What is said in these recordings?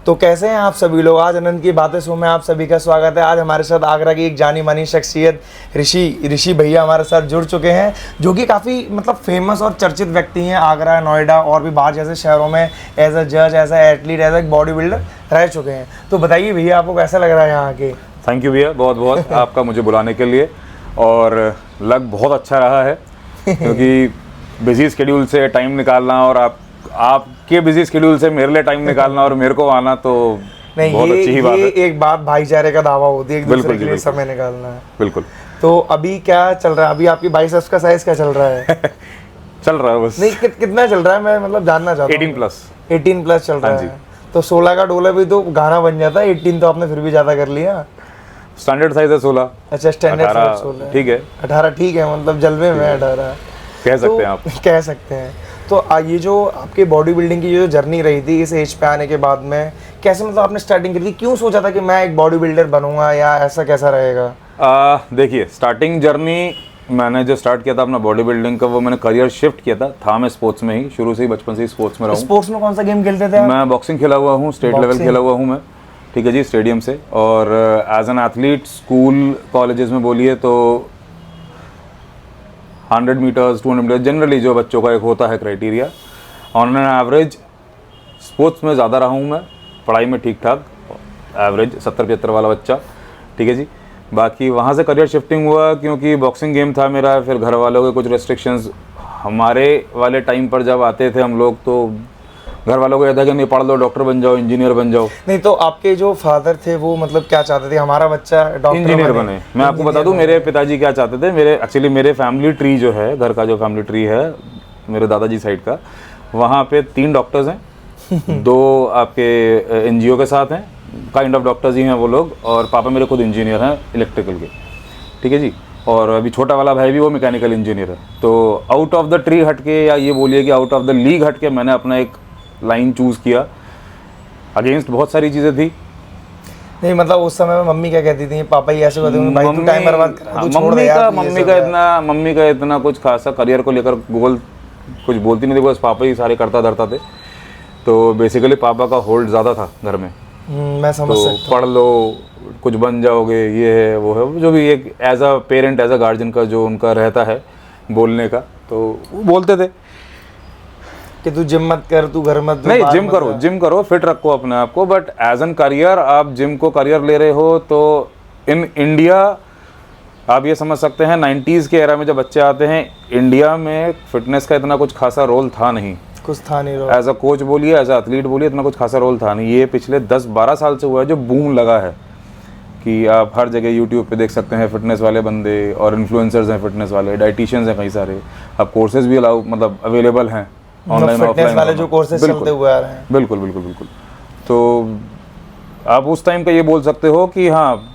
तो कैसे हैं आप सभी लोग। आज अनंत की बातें शो में आप सभी का स्वागत है। आज हमारे साथ आगरा की एक जानी मानी शख्सियत ऋषि भैया हमारे साथ जुड़ चुके हैं, जो कि काफ़ी मतलब फेमस और चर्चित व्यक्ति हैं। आगरा, नोएडा और भी बाहर जैसे शहरों में एज अ जज, as a athlete, as a bodybuilder रह चुके हैं। तो बताइए भैया, आपको कैसा लग रहा है यहाँ आके। थैंक यू भैया, बहुत बहुत आपका मुझे बुलाने के लिए। और लग बहुत अच्छा रहा है क्योंकि बिजी स्केड्यूल से टाइम निकालना और आपके बिजी स्केड्यूल से मेरे लिए टाइम निकालना और मेरे को आना तो नहीं, बहुत अच्छी ही बात है। एक बात भाईचारे का दावा होती है, एक दूसरे के लिए समय निकालना है। बिल्कुल। तो अभी क्या चल रहा है? अभी आपकी बाइसेप्स का साइज क्या चल रहा है? चल रहा है बस। नहीं, कितना चल रहा है, मैं मतलब जानना चाहता हूँ। 18 प्लस चल रहा है। तो 16 का डोला भी तो गाना बन जाता है, 18 तो आपने फिर भी ज्यादा कर लिया। स्टैंडर्ड साइज है 16। अच्छा, स्टैंडर्ड साइज 16 ठीक है। 18 ठीक है, मतलब जलवे में 18 कह सकते हैं आप। कह सकते हैं। तो ये जो आपके बॉडी बिल्डिंग की जो जर्नी रही थी इस एज पे आने के बाद में, कैसे मतलब आपने स्टार्टिंग करी थी? क्यों सोचा था कि मैं एक बॉडी बिल्डर बनूंगा, या ऐसा कैसा रहेगा? देखिए, स्टार्टिंग जर्नी मैंने जो स्टार्ट किया था अपना बॉडी बिल्डिंग का, वो मैंने करियर शिफ्ट किया था मैं स्पोर्ट्स में ही, शुरू से ही बचपन से ही स्पोर्ट्स में रहा हूं। स्पोर्ट्स में कौन सा गेम खेलते थे आप? मैं बॉक्सिंग खेला हुआ हूँ, स्टेट लेवल खेला हुआ हूँ मैं, ठीक है जी, स्टेडियम से। और as an athlete school colleges में बोलिए तो 100 मीटर्स, 200 मीटर्स, जनरली जो बच्चों का एक होता है criteria, on an average sports में ज़्यादा रहा हूँ मैं, पढ़ाई में ठीक ठाक, एवरेज 70-75 वाला बच्चा, ठीक है जी। बाकी वहाँ से करियर शिफ्टिंग हुआ क्योंकि बॉक्सिंग गेम था मेरा, फिर घर वालों के कुछ रेस्ट्रिक्शंस, हमारे वाले टाइम पर जब आते थे हम लोग तो घर वालों को यह था कि नहीं पढ़ लो, डॉक्टर बन जाओ, इंजीनियर बन जाओ। नहीं, तो आपके जो फादर थे वो मतलब क्या चाहते थे, हमारा बच्चा डॉक्टर इंजीनियर बने? मैं आपको बता दूं, मेरे पिताजी क्या चाहते थे। मेरे फैमिली ट्री जो है, घर का जो फैमिली ट्री है मेरे दादाजी साइड का, वहाँ पे 3 डॉक्टर्स हैं 2 आपके एनजीओ के साथ हैं, काइंड ऑफ डॉक्टर्स ही हैं वो लोग, और पापा मेरे खुद इंजीनियर हैं इलेक्ट्रिकल के, ठीक है जी। और अभी छोटा वाला भाई भी वो मैकेनिकल इंजीनियर है। तो आउट ऑफ द ट्री हटके, या ये बोलिए कि आउट ऑफ द लीग हटके, मैंने अपना एक लाइन चूज किया। अगेंस्ट बहुत सारी चीज़ें थी। नहीं मतलब उस समय में मम्मी क्या कहती थी? पापा ही ऐसे कहते थे भाई तू टाइम बर्बाद कर रहा है, तू छोड़ दे यार। मम्मी का इतना कुछ खासा करियर को लेकर गोल कुछ बोलती नहीं थी, बस पापा ही सारे करता धरता थे। तो बेसिकली पापा का होल्ड ज़्यादा था घर में। मैं समझ सकता हूं। पढ़ लो, कुछ बन जाओगे, ये है वो है, जो भी एक as a parent, as a guardian का जो उनका रहता है बोलने का, तो बोलते थे कि तू जिम मत कर, तू घर मत। नहीं, जिम करो, फिट रखो अपने आप को, बट एज एन करियर आप जिम को करियर ले रहे हो तो इन इंडिया आप ये समझ सकते हैं 90s के एरा में जब बच्चे आते हैं, इंडिया में फिटनेस का इतना कुछ खासा रोल था नहीं, कुछ था नहीं। एज अ कोच बोलिए, एज अ एथलीट बोलिए, इतना कुछ खासा रोल था नहीं। ये पिछले 10-12 साल से हुआ है जो बूम लगा है कि आप हर जगह यूट्यूब पे देख सकते हैं फिटनेस वाले बंदे, और इन्फ्लुएंसर्स हैं फिटनेस वाले, डाइटिशियंस हैं कई सारे, अब कोर्सेज भी अवेलेबल हैं ऑनलाइन ऑफलाइन वाले जो कोर्सेज चलते हुए आ रहे हैं। बिल्कुल। तो आप उस टाइम का ये बोल सकते हो कि हाँ,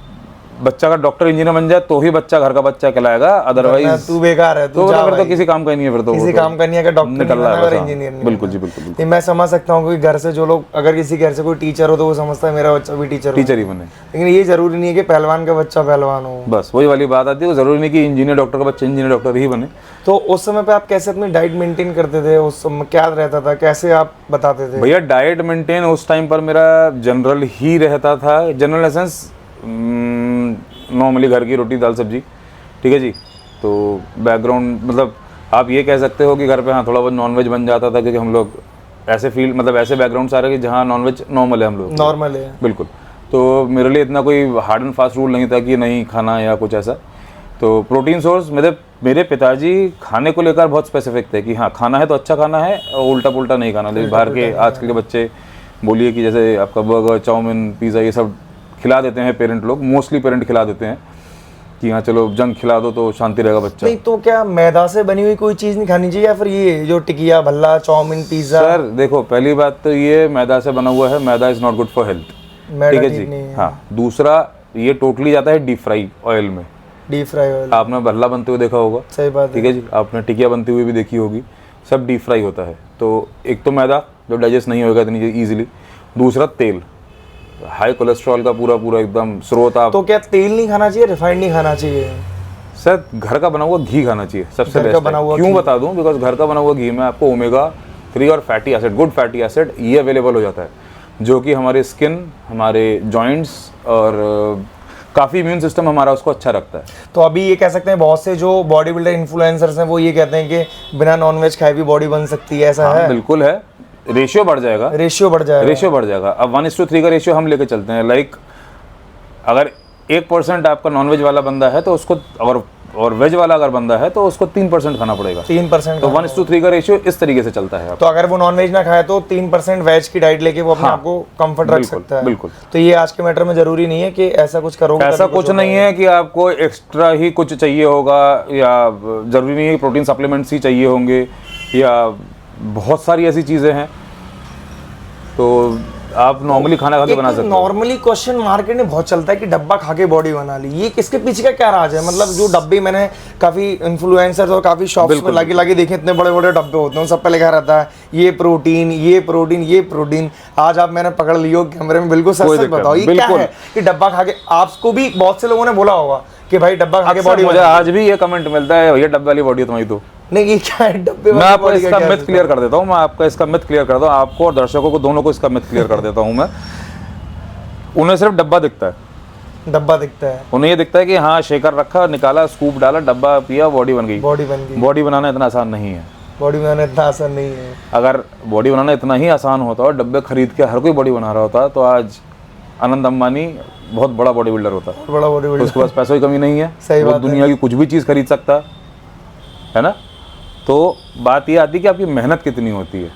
बच्चा का डॉक्टर इंजीनियर बन जाए तो ही बच्चा घर का बच्चा कहलाएगा, अदरवाइज तू बेकार है, तो फिर तो किसी काम का ही नहीं है, फिर तो किसी काम का नहीं है, डॉक्टर निकल रहा है इंजीनियर नहीं। बिल्कुल जी, बिल्कुल। मैं समझ सकता हूँ कि घर से जो लोग, अगर किसी घर से कोई टीचर हो तो वो समझता है मेरा बच्चा भी टीचर ही बने, लेकिन ये जरूरी नहीं है कि पहलवान का बच्चा पहलवान हो। बस वही वाली बात आती है, जरूरी नहीं कि इंजीनियर डॉक्टर का बच्चा इंजीनियर डॉक्टर ही बने। तो उस समय पे आप कैसे अपनी डाइट मेंटेन करते थे? उस समय क्या रहता था, कैसे आप बताते थे? भैया डाइट मेंटेन उस टाइम पर मेरा जनरल ही रहता था, जनरल एसेंस नॉर्मली घर की रोटी दाल सब्जी, ठीक है जी। तो बैकग्राउंड मतलब आप ये कह सकते हो कि घर पे हाँ थोड़ा बहुत नॉनवेज बन जाता था, क्योंकि हम लोग ऐसे ऐसे बैकग्राउंड सारे कि जहाँ नॉनवेज नॉर्मल है, हम लोग नॉर्मल है बिल्कुल। तो मेरे लिए इतना कोई हार्ड एंड फास्ट रूल नहीं था कि नहीं खाना या कुछ ऐसा। तो प्रोटीन सोर्स मेरे पिताजी खाने को लेकर बहुत स्पेसिफिक थे कि हाँ खाना है तो अच्छा खाना है, और उल्टा पुल्टा नहीं खाना। लेकिन बाहर के आजकल के बच्चे बोलिए कि जैसे आपका बर्गर, चाउमीन, पिज़्ज़ा ये सब खिला देते हैं पेरेंट लोग, मोस्टली पेरेंट खिला देते हैं कि हाँ चलो जंक खिला दो तो शांति रहेगा बच्चा। नहीं तो क्या मैदा से बनी हुई कोई चीज़ नहीं खानी चाहिए, या फिर ये जो टिकिया, भल्ला, चाउमीन, पिज़्ज़ा? सर देखो, पहली बात तो ये मैदा से बना हुआ है, maida is not good for health, ठीक है जी। हाँ, दूसरा ये टोटली जाता है डीप फ्राई ऑयल में। डीप फ्राई ऑयल आपने भल्ला बनते हुए देखा होगा, सही बात, ठीक है जी। आपने टिकिया बनती हुई भी देखी होगी, सब डीप फ्राई होता है। तो एक तो मैदा जो डाइजेस्ट नहीं होगा इतनी ईजिली, दूसरा तेल, हाई कोलेस्ट्रॉल का पूरा एकदम स्रोत। आप तो क्या तेल नहीं खाना चाहिए, रिफाइंड नहीं खाना चाहिए? सर घर का बना हुआ घी खाना चाहिए, सबसे बेस्ट है। क्यों बता दूं? बिकॉज घर का बना हुआ घी में आपको ओमेगा 3 और fatty acid, good fatty acid ये अवेलेबल हो जाता है। जो कि हमारे स्किन, हमारे जॉइंट्स और काफ़ी इम्यून सिस्टम हमारा उसको अच्छा रखता है। तो अभी ये कह सकते हैं बहुत से जो बॉडी बिल्डर इन्फ्लुएंसर्स हैं वो ये कहते हैं कि बिना नॉनवेज खाए भी बॉडी बन सकती है, ऐसा है? बिल्कुल है, रेशियो बढ़ जाएगा, रेशियो बढ़ जाएगा। रेशियो बढ़ जाएगा। अब 1:3 का रेशियो हम लेके चलते हैं। लाइक अगर 1% आपका नॉनवेज वाला बंदा है तो उसको, और वेज वाला अगर बंदा है तो उसको 3% खाना पड़ेगा। 3%? तो 1:3 का रेशियो इस तरीके से चलता है। तो अगर वो नॉनवेज ना खाए तो 3% वेज की डाइट लेके वो अपने आप को कंफर्ट रख सकता है। बिल्कुल। तो ये आज के मैटर में जरूरी नहीं है कि ऐसा कुछ करोगे, ऐसा कुछ नहीं है कि आपको एक्स्ट्रा ही कुछ चाहिए होगा, या जरूरी नहीं है कि प्रोटीन सप्लीमेंट्स ही चाहिए होंगे, या बहुत सारी ऐसी चीज़ें हैं। तो आप नॉर्मली खाना खा के बना सकते हो। नॉर्मली क्वेश्चन मार्केट में बहुत चलता है कि डब्बा खा के बॉडी बना ली, ये किसके पीछे का क्या राज है? मतलब जो डब्बे मैंने काफी इन्फ्लुएंसर्स और काफी शॉप्स में लगे देखे, इतने बड़े बड़े डब्बे होते हैं, सब पे लिखा रहता है ये प्रोटीन, ये प्रोटीन, ये प्रोटीन। आज आप मैंने पकड़ लियो कैमरे में, बिल्कुल सच सच बताओ ये क्या है कि डब्बा खा के? आपको भी बहुत से लोगों ने बोला होगा कि भाई डब्बा खा के बॉडी। मुझे आज भी ये कमेंट मिलता है, भैया डब्बे वाली बॉडी है तुम्हारी। तो नहीं, ये क्या है डब्बे वाली? मैं आपको इसका मिथ क्लियर कर देता हूँ, मैं आपका इसका मिथ क्लियर करता हूँ, आपको और दर्शकों को दोनों को इसका मिथ क्लियर कर देता हूँ मैं। उन्हें सिर्फ डब्बा दिखता है, डब्बा दिखता है, उन्हें ये दिखता है कि हाँ शेकर रखा, निकाला, स्कूप डाला, डब्बा पिया, बॉडी बन गई। बॉडी बन गई। बॉडी बनाना इतना आसान नहीं है। बॉडी बनाना इतना आसान नहीं है। अगर बॉडी बनाना इतना ही आसान होता और डब्बे खरीद के हर कोई बॉडी बना रहा होता तो आज आनंद अंबानी बहुत बड़ा बॉडी बिल्डर होता। बड़ा बॉडी बिल्डर, उसके पास पैसों की कमी नहीं है, सही वो बात दुनिया की कुछ भी चीज़ खरीद सकता है ना। तो बात ये आती है कि आपकी मेहनत कितनी होती है।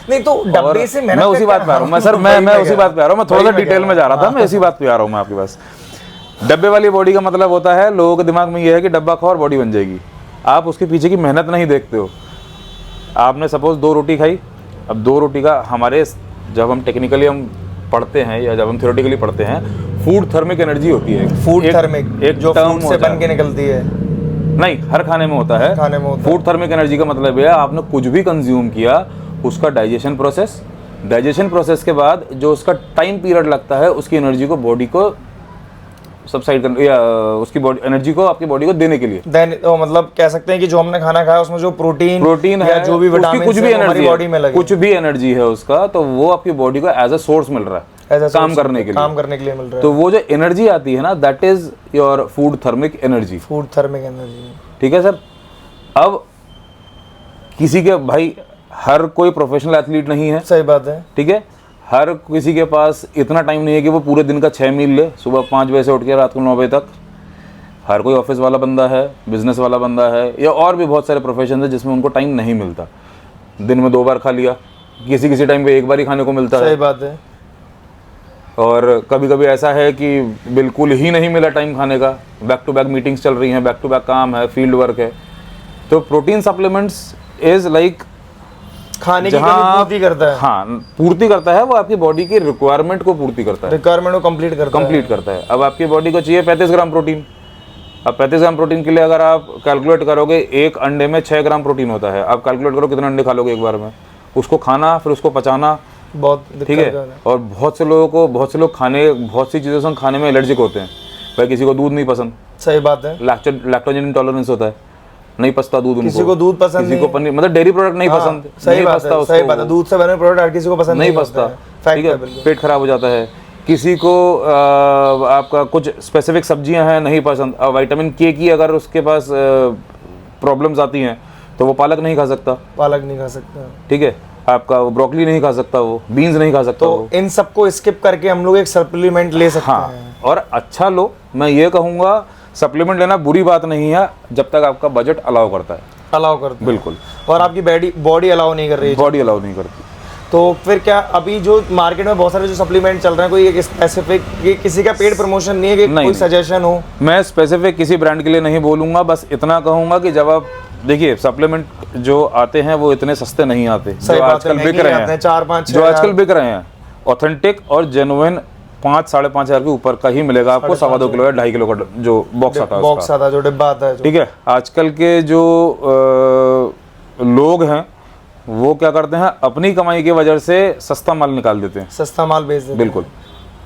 नहीं तो डब्बे से मेहनत, मैं उसी बात पे आ रहा हूँ, मैं सर मैं उसी बात पे आ रहा हूँ, मैं थोड़ा सा डिटेल में जा रहा था, मैं इसी बात पे आ रहा हूँ मैं आपके पास। डब्बे वाली बॉडी का मतलब होता है, लोगों के दिमाग में ये है कि डब्बा खाओ और बॉडी बन जाएगी। आप उसके पीछे की मेहनत नहीं देखते हो। आपने सपोज 2 रोटी खाई, अब 2 रोटी का हमारे, जब हम टेक्निकली हम पढ़ते हैं या जब हम थ्योरेटिकली पढ़ते हैं, फूड थर्मिक एनर्जी होती है। फूड थर्मिक, एक जो टर्म फूड से बन के निकलती है। नहीं, हर खाने में होता है। खाने में होता है। फूड थर्मिक एनर्जी का मतलब है आपने कुछ भी कंज्यूम किया, उसका डाइजेशन प्रोसेस के बाद जो उसका टाइम पीरियड लगता है, उसकी एनर्जी को बॉडी को सबसाइड करने, या उसकी बॉडी एनर्जी को आपकी बॉडी को देने के लिए। तो मतलब कह सकते हैं कि जो हमने खाना खाया उसमें जो प्रोटीन है, जो भी विटामिन, कुछ भी एनर्जी बॉडी में लगे, कुछ भी एनर्जी है उसका, तो वो आपकी बॉडी को एज अ सोर्स मिल रहा है, काम करने के लिए मिल रहा है। तो वो जो एनर्जी आती है ना, that is your food thermic energy. Food thermic energy, ठीक है सर। अब किसी के, भाई हर कोई प्रोफेशनल एथलीट नहीं है, सही बात है, ठीक है। हर किसी के पास इतना टाइम नहीं है कि वो पूरे दिन का 6 मील ले, सुबह 5 बजे से उठ के रात को 9 बजे तक। हर कोई ऑफिस वाला बंदा है, बिजनेस वाला बंदा है, या और भी बहुत सारे प्रोफेशन है जिसमें उनको टाइम नहीं मिलता। दिन में 2 बार खा लिया, किसी टाइम पे 1 बार ही खाने को मिलता है। सही बात है। और कभी कभी ऐसा है कि बिल्कुल ही नहीं मिला टाइम खाने का, बैक टू बैक मीटिंग्स चल रही हैं, बैक टू बैक काम है, फील्ड वर्क है। तो प्रोटीन सप्लीमेंट्स इज लाइक खाने की पूर्ति करता है। हाँ, पूर्ति करता है, वो आपकी बॉडी की रिक्वायरमेंट को पूर्ति करता है, रिक्वायरमेंट को कंप्लीट करता है। अब आपकी बॉडी को चाहिए 35 ग्राम प्रोटीन। अब 35 ग्राम प्रोटीन के लिए अगर आप कैलकुलेट करोगे, एक अंडे में 6 ग्राम प्रोटीन होता है। आप कैलकुलेट करो कितने अंडे खा लोगे एक बार में, उसको खाना, फिर उसको पचाना, बहुत ठीक है। और बहुत से लोग खाने, बहुत सी चीज़ों से खाने में एलर्जिक होते हैं। भाई किसी को दूध नहीं पसंद, सही बात है, लैक्टोजन इंटॉलरेंस होता है, नहीं पचता दूध उनको। किसी को दूध पसंद, किसी को पनीर, मतलब डेयरी प्रोडक्ट नहीं पसंद, सही बात है, सही बात है। दूध से बने प्रोडक्ट हर किसी को पसंद नहीं पसता, ठीक है, पेट खराब हो जाता है। किसी को आपका कुछ स्पेसिफिक सब्जियां हैं नहीं पसंद, विटामिन के की अगर उसके पास प्रॉब्लम्स आती हैं तो वो पालक नहीं खा सकता, ठीक है। आपका ब्रोकली नहीं खा सकता, वो बीन्स नहीं खा सकता। तो इन सबको स्किप करके हम लोग एक सप्लीमेंट ले सकते हैं। और अच्छा लो, मैं ये कहूँगा सप्लीमेंट लेना बुरी बात नहीं है, जब तक आपका बजट अलाउ करता है। बिल्कुल। और आपकी बॉडी अलाउ नहीं कर रही है, बॉडी अलाउ नहीं करती। तो फिर क्या अभी जो मार्केट में बहुत सारे जो सप्लीमेंट चल रहे हैं, कोई एक स्पेसिफिक, ये किसी का पेड प्रमोशन नहीं है कि कोई सजेशन हो? मैं स्पेसिफिक किसी ब्रांड के लिए नहीं बोलूँगा, बस इतना कहूँगा कि जब आप देखिए सप्लीमेंट जो आते हैं वो इतने सस्ते नहीं आते, जो आजकल बिक रहे हैं, 4-5 जो आजकल बिक रहे हैं ऑथेंटिक और जेन्युइन 5-5.5 हज़ार के ऊपर का ही मिलेगा आपको। 2.25 किलो या 2.5 किलो का जो बॉक्स आता है, जो डिब्बा आता है, ठीक है। आजकल के जो लोग हैं वो क्या करते हैं, अपनी कमाई की वजह से सस्ता माल निकाल देते हैं, सस्ता माल बेच देते हैं। बिल्कुल।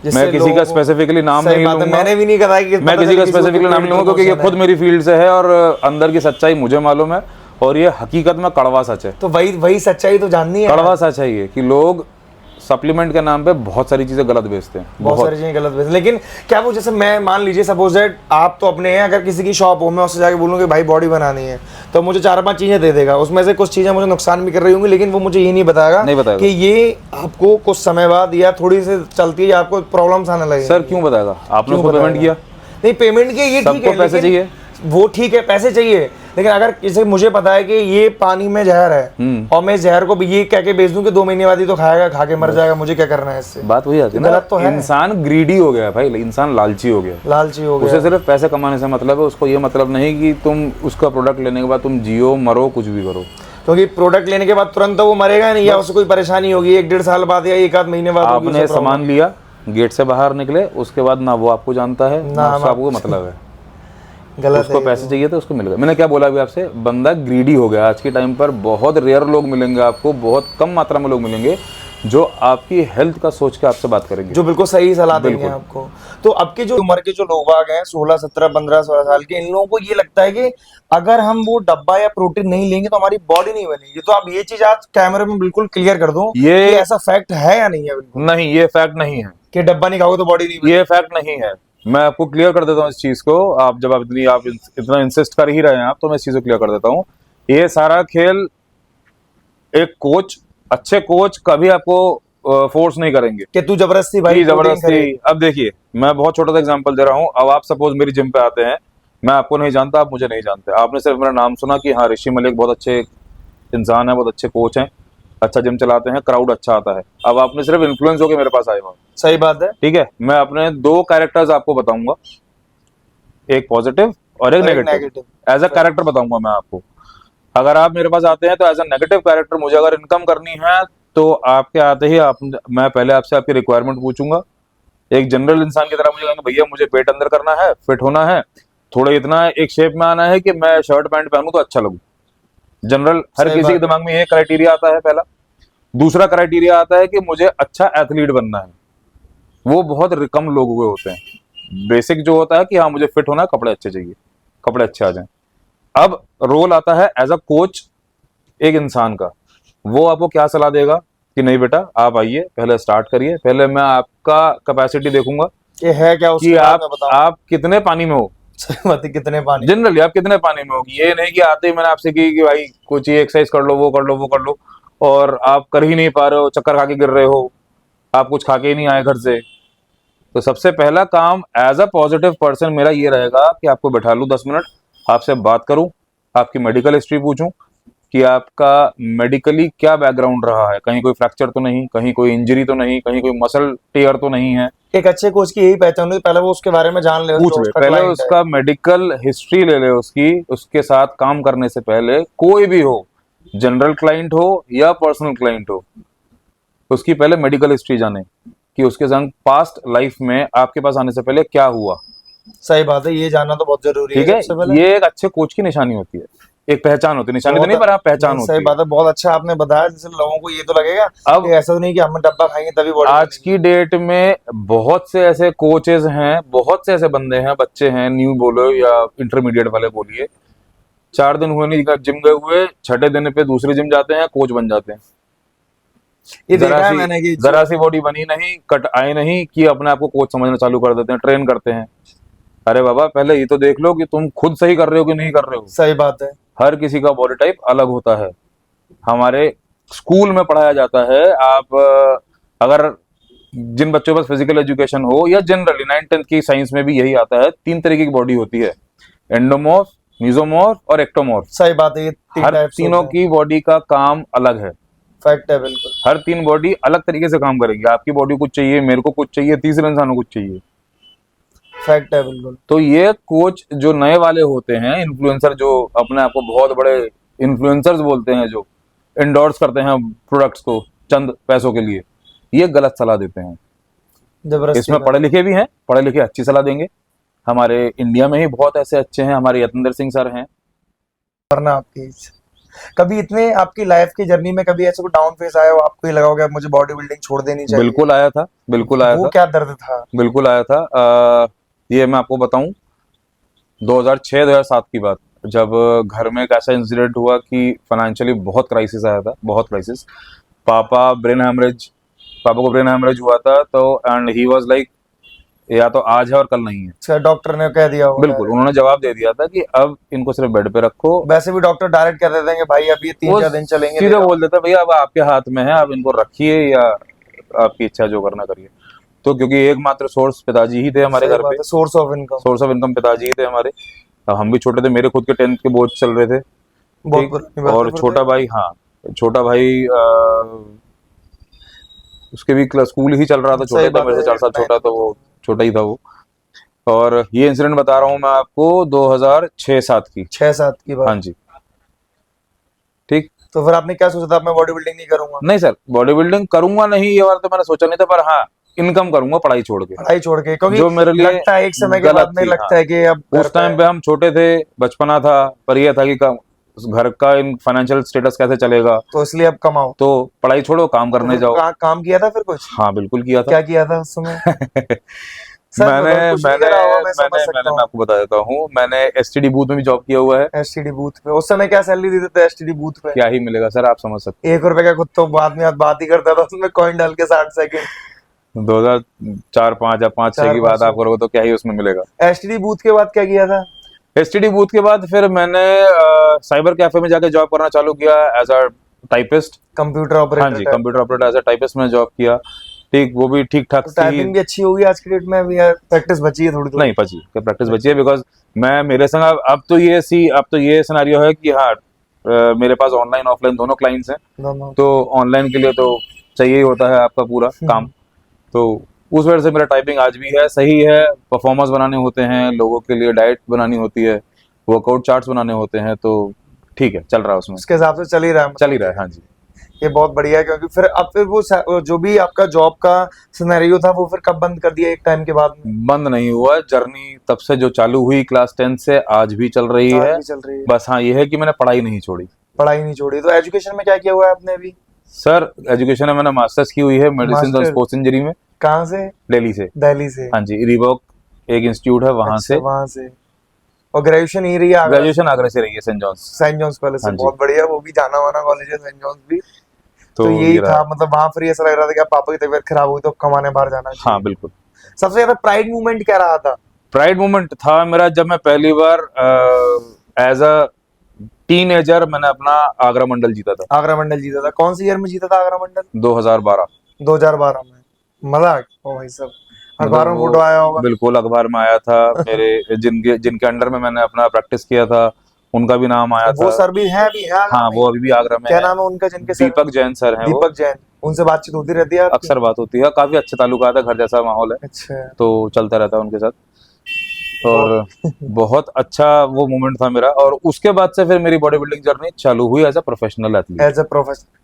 मैं किसी का स्पेसिफिकली नाम नहीं लूंगा, मैंने भी नहीं कहा कि मैं किसी का स्पेसिफिकली नाम नहीं लूंगा, क्योंकि ये खुद मेरी फील्ड से है और अंदर की सच्चाई मुझे मालूम है, और ये हकीकत में कड़वा सच है। तो वही सच्चाई तो जाननी है, कड़वा सच है ये कि लोग सप्लीमेंट के नाम पे बहुत सारी चीजें गलत बेचते हैं, बहुत सारी चीजें गलत बेचते हैं। लेकिन क्या वो, जैसे मैं मान लीजिए सपोज दैट आप तो अपने हैं, अगर किसी की शॉप हो, मैं उससे जाके बोलूँ कि भाई बॉडी बनानी है, तो मुझे 4-5 चीजें दे देगा, उसमें से कुछ चीजें मुझे नुकसान भी कर रही होंगी, लेकिन वो मुझे ये नहीं बताएगा कि ये आपको कुछ समय बाद या थोड़ी सी चलती है आपको प्रॉब्लम्स आने लगे। सर क्यों बताएगा? आपने उसको पेमेंट किया? नहीं, पेमेंट किया ये ठीक है, सबको पैसे चाहिए, वो ठीक है, पैसे चाहिए, लेकिन अगर किसी मुझे पता है कि ये पानी में जहर है और मैं इस जहर को भी ये कह के बेच दूं कि 2 महीने बाद ही तो खाएगा, खा के मर जाएगा, मुझे क्या करना है इससे? बात वही आती है ना, गलत तो है। इंसान ग्रीडी हो गया भाई, इंसान लालची हो गया, लालची हो गया। उसे सिर्फ पैसे कमाने से मतलब है, उसको ये मतलब नहीं कि तुम उसका प्रोडक्ट लेने के बाद तुम जियो मरो कुछ भी करो, क्योंकि प्रोडक्ट लेने के बाद तुरंत तो वो मरेगा नहीं, या उसको कोई परेशानी होगी 1-1.5 साल बाद या 1-आध महीने बाद होगी। आपने सामान लिया, गेट से बाहर निकले, उसके बाद ना वो आपको जानता है ना उसका आपको मतलब है, गलत उसको है। पैसे चाहिए तो उसको मिल गया। मैंने क्या बोला अभी आपसे, बंदा ग्रीडी हो गया। आज के टाइम पर बहुत रेयर लोग मिलेंगे आपको, बहुत कम मात्रा में लोग मिलेंगे जो आपकी हेल्थ का सोच के आपसे बात करेंगे, जो बिल्कुल सही सलाह देंगे आपको। तो अब के जो उम्र के जो लोग आ गए हैं 16, 17, 15, 16 साल के, इन लोगों को ये लगता है कि अगर हम वो डब्बा या प्रोटीन नहीं लेंगे तो हमारी बॉडी नहीं बनेगी। तो आप ये चीज आज कैमरे में बिल्कुल क्लियर कर दो, ये ऐसा फैक्ट है या नहीं है? बिल्कुल नहीं, ये फैक्ट नहीं है कि डब्बा नहीं खाओगे तो बॉडी नहीं बनेगी। ये फैक्ट नहीं है। मैं आपको क्लियर कर देता हूँ इस चीज को। आप जब आप इतना इंसिस्ट कर ही रहे हैं आप, तो मैं इस चीज को क्लियर कर देता हूँ। ये सारा खेल एक कोच, अच्छे कोच कभी आपको फोर्स नहीं करेंगे कि तू जबरदस्ती भाई जबरदस्ती। अब देखिए, मैं बहुत छोटा सा एग्जांपल दे रहा हूँ। अब आप सपोज मेरी जिम पे आते हैं, मैं आपको नहीं जानता, आप मुझे नहीं जानते, आपने सिर्फ मेरा नाम सुना कि हाँ ऋषि मलिक बहुत अच्छे इंसान है, बहुत अच्छे कोच हैं, अच्छा जिम चलाते हैं, क्राउड अच्छा आता है। अब आपने सिर्फ इन्फ्लुएंस होकर मेरे पास आए हो, सही बात है, ठीक है। मैं अपने 2 कैरेक्टर्स आपको बताऊंगा, एक पॉजिटिव और एक नेगेटिव। एज अ कैरेक्टर बताऊंगा मैं आपको। अगर आप मेरे पास आते हैं तो एज अ नेगेटिव कैरेक्टर, मुझे अगर इनकम करनी है तो आपके आते ही मैं पहले आपसे आपकी रिक्वायरमेंट पूछूंगा। एक जनरल इंसान की तरह मुझे कहेंगे भैया मुझे पेट अंदर करना है, फिट होना है, थोड़ा इतना एक शेप में आना है कि मैं शर्ट पैंट पहनूं तो अच्छा लगूं। जनरल हर किसी के दिमाग में ये क्राइटेरिया आता है पहला। दूसरा क्राइटेरिया आता है कि मुझे अच्छा एथलीट बनना है, वो बहुत कम लोग हुए होते हैं। बेसिक जो होता है कि हाँ मुझे फिट होना है, कपड़े अच्छे चाहिए, कपड़े अच्छे आ जाएं। अब रोल आता है एज अ कोच एक इंसान का। वो आपको क्या सलाह देगा कि नहीं बेटा आप आइए, पहले स्टार्ट करिए, पहले मैं आपका कैपेसिटी देखूंगा कि है क्या कि आप कितने पानी में हो। सही बात है, कितने पानी, जनरली आप कितने पानी में होगी। ये नहीं कि आते ही मैंने आपसे की कि भाई कुछ ये एक्सरसाइज कर लो, वो कर लो, वो कर लो, और आप कर ही नहीं पा रहे हो, चक्कर खा के गिर रहे हो, आप कुछ खा के ही नहीं आए घर से। तो सबसे पहला काम एज अ पॉजिटिव पर्सन मेरा ये रहेगा कि आपको बैठा लूं 10 मिनट, आपसे बात करूं, आपकी मेडिकल हिस्ट्री पूछूं कि आपका मेडिकली क्या बैकग्राउंड रहा है, कहीं कोई फ्रैक्चर तो नहीं, कहीं कोई इंजरी तो नहीं, कहीं कोई मसल टेयर तो नहीं है। एक अच्छे कोच की यही पहचान होती है, पहले वो उसके बारे में जान ले, पूछ ले, पहले उसका मेडिकल हिस्ट्री ले ले उसकी। उसके साथ काम करने से पहले, कोई भी हो, जनरल क्लाइंट हो या पर्सनल क्लाइंट हो, उसकी पहले मेडिकल हिस्ट्री जाने कि उसके संग पास्ट लाइफ में आपके पास आने से पहले क्या हुआ। सही बात है, ये जानना तो बहुत जरूरी है। ठीक है, ये एक अच्छे कोच की निशानी होती है, एक पहचान होती है, निशानी तो नहीं पर आप पहचान होती है। सही बात है, बहुत अच्छा आपने बताया, जिससे लोगों को ये तो लगेगा अब ऐसा तो नहीं कि हम डब्बा खाएंगे तभी बॉडी। आज की डेट में बहुत से ऐसे कोचेस हैं, बहुत से ऐसे बंदे हैं, बच्चे हैं, न्यू बोलो या इंटरमीडिएट वाले बोलिए, 4 दिन हुए नहीं जिम गए हुए, 6ठे दिन पे दूसरी जिम जाते हैं, कोच बन जाते हैं। ये देखा है मैंने कि जरा सी बॉडी बनी नहीं, कट आए नहीं कि अपने आप को कोच समझना चालू कर देते हैं, ट्रेन करते हैं। अरे बाबा पहले ये तो देख लो कि तुम खुद सही कर रहे हो कि नहीं कर रहे हो। सही बात है, हर किसी का बॉडी टाइप अलग होता है। हमारे स्कूल में पढ़ाया जाता है, आप अगर जिन बच्चों के पास फिजिकल एजुकेशन हो या जनरली 9th-10th की साइंस में भी यही आता है, 3 तरीके की बॉडी होती है, एंडोमॉर्फ, मीजोमॉर्फ और एक्टोमॉर्फ। सही बात है, ये हर तीनों की बॉडी का काम अलग है। फैक्ट है बिल्कुल, हर 3 बॉडी अलग तरीके से काम करेगी। आपकी बॉडी कुछ चाहिए, मेरे को कुछ चाहिए, तीसरे इंसान को कुछ चाहिए। फैक्ट है बिल्कुल। तो ये कोच जो नए वाले होते हैं, इन्फ्लुएंसर, जो अपने आप को बहुत बड़े इन्फ्लुएंसर्स बोलते हैं, जो इंडोर्स करते हैं प्रोडक्ट्स को चंद पैसों के लिए, ये गलत सलाह देते हैं। इसमें पढ़े लिखे भी हैं, पढ़े लिखे अच्छी सलाह देंगे। हमारे इंडिया में ही बहुत ऐसे अच्छे हैं, हमारे यतेंद्र सिंह सर हैं। वरना आपकी कभी इतने आपकी लाइफ की जर्नी में कभी ऐसे कोई डाउन फेस आया हो, आपको ये लगा होगा मुझे बॉडी बिल्डिंग छोड़ देनी चाहिए? बिल्कुल आया था, बिल्कुल आया था। वो क्या दर्द था? बिल्कुल आया था। ये मैं आपको बताऊं, 2006-2007 की बात, जब घर में एक ऐसा इंसिडेंट हुआ कि फाइनेंशियली बहुत क्राइसिस आया था, बहुत क्राइसिस। पापा ब्रेन हैमरेज, पापा को ब्रेन हेमरेज हुआ था, तो एंड ही वाज लाइक या तो आज है और कल नहीं है। अच्छा, डॉक्टर ने कह दिया होगा। बिल्कुल, उन्होंने जवाब दे दिया था कि अब इनको सिर्फ बेड पे रखो। वैसे भी डॉक्टर डायरेक्ट कह देते हैं कि भाई अब ये वो 3-4 दिन चलेंगे, सीधे बोल देता भैया अब आपके हाथ में है, आप इनको रखिए या आपकी इच्छा जो करना करिए। तो क्योंकि एकमात्र सोर्स पिताजी ही थे हमारे घर पे, source of income. Source of income पिताजी ही थे हमारे। हम भी छोटे थे, मेरे खुद के 10th के बोर्ड चल रहे थे, बहुत ठीक। पुरानी बात और है फिर छोटा तो। भाई, हाँ छोटा भाई उसके भी स्कूल ही चल रहा था, छोटा सही ही था बात मेरे से है, 4 साल छोटा, 9th तो वो छोटा ही था वो। और ये इंसिडेंट बता रहा हूँ मैं आपको 2006-7 की। 6-7 की बात। हाँ जी, ठीक। तो फिर आपने क्या सोचा था, मैं बॉडी बिल्डिंग नहीं करूंगा? नहीं सर, बॉडी बिल्डिंग करूंगा नहीं ये बात तो मैंने सोचा नहीं था, पर हाँ इनकम करूंगा पढ़ाई छोड़ के, पढ़ाई छोड़ के, क्योंकि जो मेरे लिए लगता है एक समय के गलत बाद में थी। लगता हाँ, है कि अब घर उस टाइम पे हम छोटे थे, बचपना था, पर यह था कि उस घर का इन फाइनेंशियल स्टेटस कैसे चलेगा, तो इसलिए अब कमाओ। तो पढ़ाई छोड़ो, काम तो करने फिर जाओ। काम किया था फिर कुछ? हाँ बिल्कुल किया था। क्या किया था उस समय? सच मैंने बताओ, कुछ भी मैंने करा होगा, मैं समझ मैंने सकता मैंने मैं हूँ। आपको बता देता हूँ, मैंने एसटीडी बूथ में भी जॉब किया हुआ है। एसटीडी बूथ पे उस समय क्या सैलरी देते थे एसटीडी बूथ पे? क्या ही मिलेगा सर, आप समझ सकते 1 रुपए का खुद तो बाद में बात ही करता था, उसमें कॉइन डाल के 60 सेकंड। हैं। 2004-5 या 5-6 की बात 4-5 आप करोगे तो क्या ही उसमें मिलेगा। एसटीडी बूथ के बाद क्या किया था? एसटीडी बूथ के बाद फिर मैंने साइबर कैफे में जाके जॉब करना चालू किया एज अ टाइपिस्ट। कंप्यूटर हाँ ऑपरेटर जी, type. Computer operator as a typist में जॉब किया, ठीक। वो भी ठीक ठाक तो सी। टाइपिंग भी अच्छी होगी आज की डेट में, अभी यार प्रैक्टिस बची है थोड़ी थोड़ी। नहीं बची, प्रैक्टिस बची है, बिकॉज मैं मेरे संग अब तो ये सिनेरियो है कि हाँ मेरे पास ऑनलाइन ऑफलाइन दोनों क्लाइंट्स हैं, दोनों। तो ऑनलाइन के लिए तो चाहिए ही होता है आपका पूरा काम। तो उस वजह से मेरा टाइपिंग आज भी है, सही है। परफॉर्मेंस बनाने होते हैं लोगों के लिए, डाइट बनानी होती है, वर्कआउट चार्ट्स बनाने होते हैं, तो ठीक है, चल रहा है उसमें, उसके हिसाब से चल ही रहा है, चल ही रहा है। हाँ जी, ये बहुत बढ़िया है। क्योंकि फिर अब फिर वो जो भी आपका जॉब का सिनेरियो था वो फिर कब बंद कर दिया, एक टाइम के बाद में? बंद नहीं हुआ, जर्नी तब से जो चालू हुई क्लास 10 से आज भी चल रही आज है। भी चल रही है। बस हाँ ये है कि मैंने पढ़ाई नहीं छोड़ी। पढ़ाई नहीं छोड़ी। तो एजुकेशन में क्या किया हुआ है आपने अभी? सर एजुकेशन में मैंने मास्टर्स की हुई है मेडिसिन और मास्टर? स्पोर्ट्स इंजरी में, कहाँ से? दिल्ली से। दिल्ली से? हाँ जी, रिबॉक एक इंस्टीट्यूट है वहां अच्छा, से। वहां से। और ग्रेजुएशन ही रही है आगरा? ग्रेजुएशन आगरा से रही है, saint John's. Saint John's college से? हाँ जी। बहुत बढ़िया, वो भी जाना माना कॉलेज है सेंट जॉन्स भी। तो तो यही ये रहा। था, मतलब वहां फिर ऐसा लग रहा था कि अब पापा की तबीयत खराब हुई तो कमाने बाहर जाना चाहिए। हाँ बिल्कुल। सबसे ज्यादा प्राइड मूवमेंट क्या रहा था? प्राइड मोमेंट था मेरा जब मैं पहली बार एज अ टीनेजर मैंने अपना आगरा मंडल जीता था। आगरा मंडल जीता था? कौन सी ईयर में जीता था आगरा मंडल? 2012। 2012 में? मजाक ओ भाई सब, अखबारों में मतलब फोटो आया होगा। बिल्कुल अखबार में आया था, मेरे जिनके अंडर में मैंने अपना प्रैक्टिस किया था उनका भी नाम आया वो था। सर भी हैं अभी? हैं आगरा हाँ में? वो अभी भी आगरा में क्या है। नाम है उनका जिनके सर? दीपक जैन सर हैं वो। दीपक जैन। उनसे बातचीत होती रहती है आपकी? अक्सर बात होती है, काफी अच्छे ताल्लुकात है, घर जैसा माहौल है, अच्छा। तो चलता रहता है उनके साथ। और बहुत अच्छा वो मोमेंट था मेरा। और उसके बाद से फिर मेरी बॉडी बिल्डिंग जर्नी चालू हुई as a professional athlete. As a professional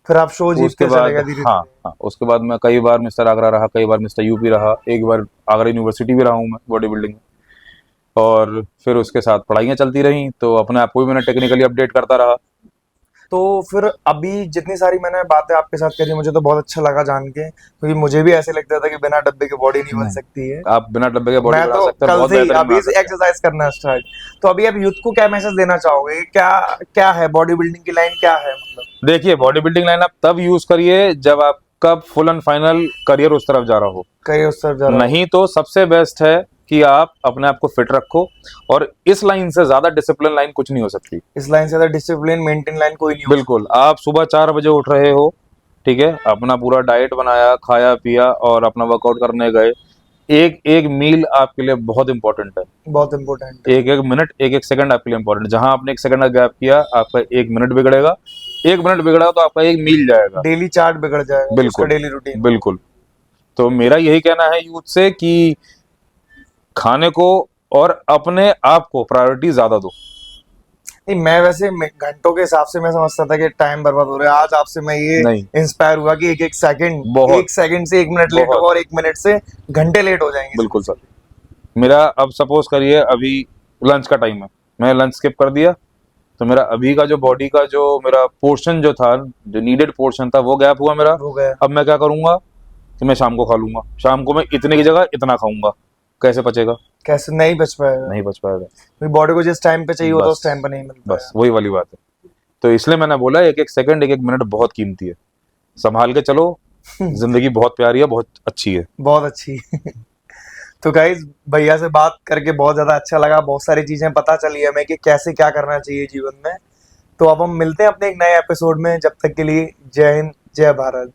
फिर आप शो उसके जीतते बाद चले गए धीरे हाँ धीरे? हाँ, उसके बाद मैं कई बार मिस्टर आगरा रहा, कई बार मिस्टर यूपी रहा, एक बार आगरा यूनिवर्सिटी भी रहा हूँ मैं बॉडी बिल्डिंग में। और फिर उसके साथ पढ़ाइयाँ चलती रहीं, तो अपने आप को भी मैंने टेक्निकली अपडेट करता रहा। तो फिर अभी जितनी सारी मैंने बातें आपके साथ करी, मुझे तो बहुत अच्छा लगा जान के, क्योंकि मुझे भी ऐसे लगता था कि बिना डब्बे के बॉडी नहीं बन नहीं। सकती है। आप बिना डब्बे के बॉडी मैं बना तो सकते हैं, कल बहुत से ही बेहतरीन अभी बना से सकते हैं। एक्सरसाइज करना स्टार्ट। तो अभी आप यूथ को क्या मैसेज देना चाहोगे? क्या क्या है बॉडी बिल्डिंग की लाइन, क्या है मतलब? देखिए, बॉडी बिल्डिंग लाइन आप तब यूज करिए जब आपका फुल एंड फाइनल करियर उस तरफ जा रहा हो। करिए उस तरफ जा रहा हो। नहीं तो सबसे बेस्ट है कि आप अपने आप को फिट रखो, और इस लाइन से ज्यादा डिसिप्लिन लाइन कुछ नहीं हो सकती। इस लाइन से ज्यादा डिसिप्लिन मेंटेन लाइन कोई नहीं हो बिल्कुल, आप सुबह 4 बजे उठ रहे हो, ठीक है, अपना पूरा डाइट बनाया, खाया पिया और अपना वर्कआउट करने गए। एक एक मील आपके लिए बहुत इंपॉर्टेंट है। सकता। बहुत इंपॉर्टेंट है। एक एक मिनट, एक एक सेकंड आपके लिए इंपॉर्टेंट। जहां आपने 1 सेकंड का गैप किया, आपका 1 मिनट बिगड़ेगा। 1 मिनट बिगड़ा तो आपका 1 मील जाएगा। डेली चार्ट बिगड़ जाएगा, बिल्कुल, डेली रूटीन। बिल्कुल। तो मेरा यही कहना है यूथ से कि खाने को और अपने आप को प्रायोरिटी ज्यादा दो। नहीं, मैं वैसे घंटों के हिसाब से मैं समझता था कि टाइम बर्बाद हो रहा है। आज आपसे मैं ये नहीं। इंस्पायर हुआ कि एक एक सेकंड, बहुत। 1 सेकंड से 1 मिनट लेट बहुत। होगा और 1 मिनट से घंटे लेट हो जाएंगे। बिल्कुल सर। मेरा अब सपोज करिए अभी लंच का टाइम है, मैं लंच स्किप कर दिया, तो मेरा अभी का जो बॉडी का जो मेरा पोर्शन जो था, जो नीडेड पोर्शन था, वो गैप हुआ मेरा। हो गया। अब मैं क्या करूंगा कि मैं शाम को खा लूंगा। शाम को मैं इतने की जगह इतना खाऊंगा, कैसे पचेगा? कैसे नहीं बच पाएगा? नहीं बच पाएगा। बॉडी को जिस टाइम पे चाहिए होता है बस। उस टाइम पे नहीं मिलता बस वही वाली बात है। तो इसलिए मैंने बोला एक एक सेकंड, एक एक मिनट बहुत कीमती है, संभाल के चलो, जिंदगी बहुत प्यारी है, बहुत अच्छी है। बहुत अच्छी। तो गाइज भैया से बात करके बहुत ज्यादा अच्छा लगा, बहुत सारी चीजें पता चली हमें कि कैसे क्या करना चाहिए जीवन में। तो अब हम मिलते हैं अपने एक नए एपिसोड में, जब तक के लिए जय हिंद, जय भारत।